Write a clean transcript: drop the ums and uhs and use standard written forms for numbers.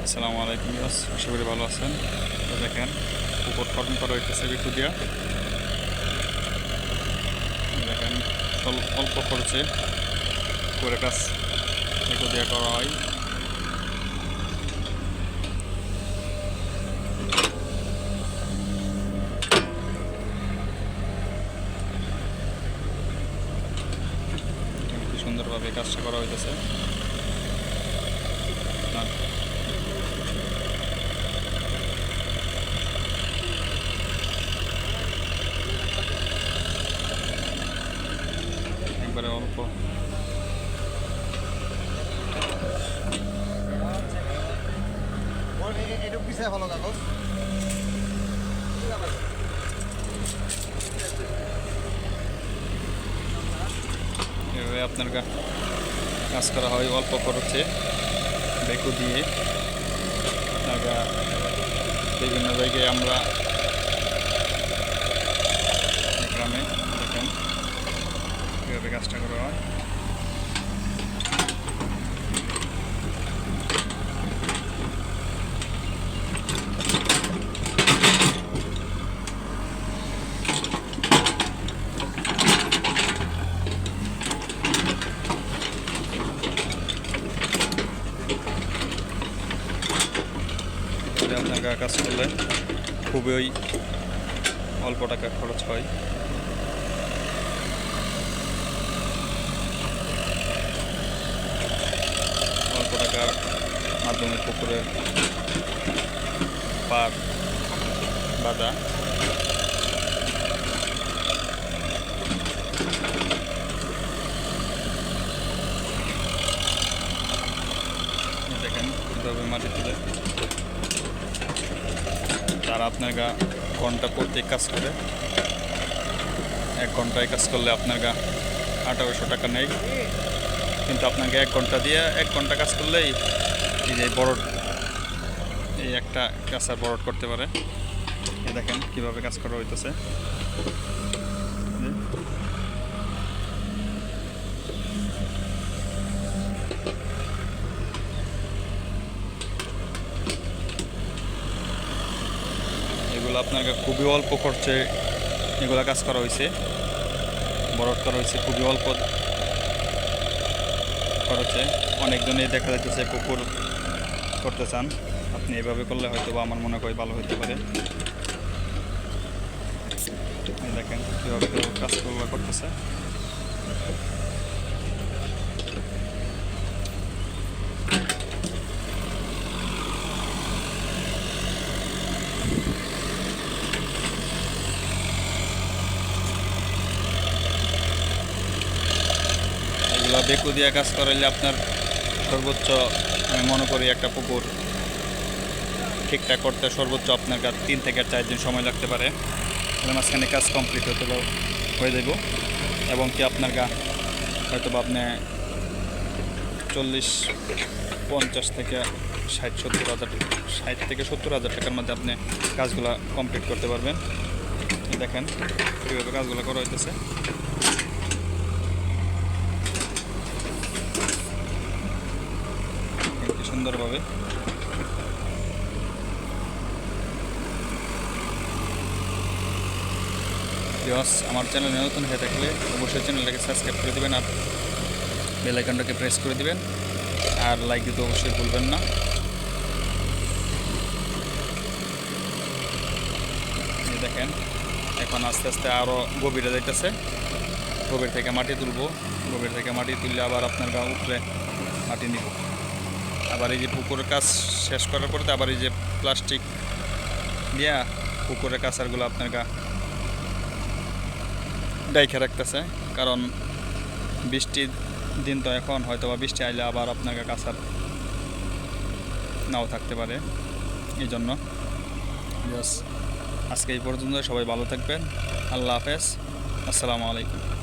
আসসালামু আলাইকুম ভিউয়ার্স, আশা করি ভালো আছেন। তো দেখেন পুকুর খনন করা হইতেছে বেকু দিয়া। দেখেন অল্প খরচে পুকুরের কাজ বেকু দিয়া করা হয়। কি সুন্দরভাবে কাজটা করা হইতেছে। একবারে অল্প এভাবে আপনার কাজ করা হয় অল্প খরচে বেকু দিয়ে। বিভিন্ন জায়গায় আমরা গ্রামে দেখেন কীভাবে কাজটা করা হয়। আপনার কাজ করলে খুবই অল্প টাকা খরচ হয়। অল্প টাকার মাধ্যমে পুকুরের পার বাঁধা। দেখেন কীভাবে মাটি তুলে তারা আপনার ঘন্টা প্রত্যেক কাজ করে। 1 ঘন্টায় কাজ করলে আপনার 1800 টাকা নেই, কিন্তু আপনাকে 1 ঘন্টা দিয়ে 1 ঘন্টা কাজ করলেই এই যে বরড এই একটা কাঁচার বরড করতে পারে। দেখেন কিভাবে কাজ করা হইতেছে। এগুলো আপনার খুবই অল্প খরচে এগুলা কাজ করা হয়েছে, বরড করা হয়েছে খুবই অল্প খরচে। অনেকজনেই দেখা যাচ্ছে পুকুর করতে চান, আপনি এভাবে করলে হয়তো বা আমার মনে হয় ভালো হতে পারে। দেখেন কীভাবে কাজগুলো করতেছে। এগুলো বেকু দিয়ে কাজ করাইলে আপনার সর্বোচ্চ আমি মনে করি একটা পুকুর ঠিকঠাক করতে সর্বোচ্চ আপনার 3 থেকে 4 দিন সময় লাগতে পারে। মাঝখানে কাজ কমপ্লিট হয়ে যাব এবং কি আপনার হয়তো বা আপনি 40-50 থেকে 60 থেকে 70 হাজার টাকার মধ্যে আপনি কাজগুলো কমপ্লিট করতে পারবেন। দেখেন কীভাবে কাজগুলো করা হইতেছে। সুন্দরভাবে আমার চ্যানেলে নতুন হয়ে থাকলে অবশ্যই চ্যানেলটাকে সাবস্ক্রাইব করে দেবেন আর বেল আইকনটাকে প্রেস করে দিবেন আর লাইক দিতে অবশ্যই ভুলবেন না। দেখেন এখন আস্তে আস্তে আরও গভীরে যাইতেছে। গভীর থেকে মাটি তুলবো, গভীর থেকে মাটি তুললে আবার আপনার উপরে মাটি নিব। আবার এই যে পুকুরের কাজ শেষ করার পরে আবার এই যে প্লাস্টিক দিয়া পুকুরের কাঁচারগুলো আপনার ডাইখে রাখতেছে, কারণ বৃষ্টির দিন তো এখন হয়তো বা বৃষ্টি আইলে আবার আপনার কাঁচার নাও থাকতে পারে। এই জন্য আজকে এই পর্যন্ত, সবাই ভালো থাকবেন। আল্লাহ হাফেজ, আসসালামু আলাইকুম।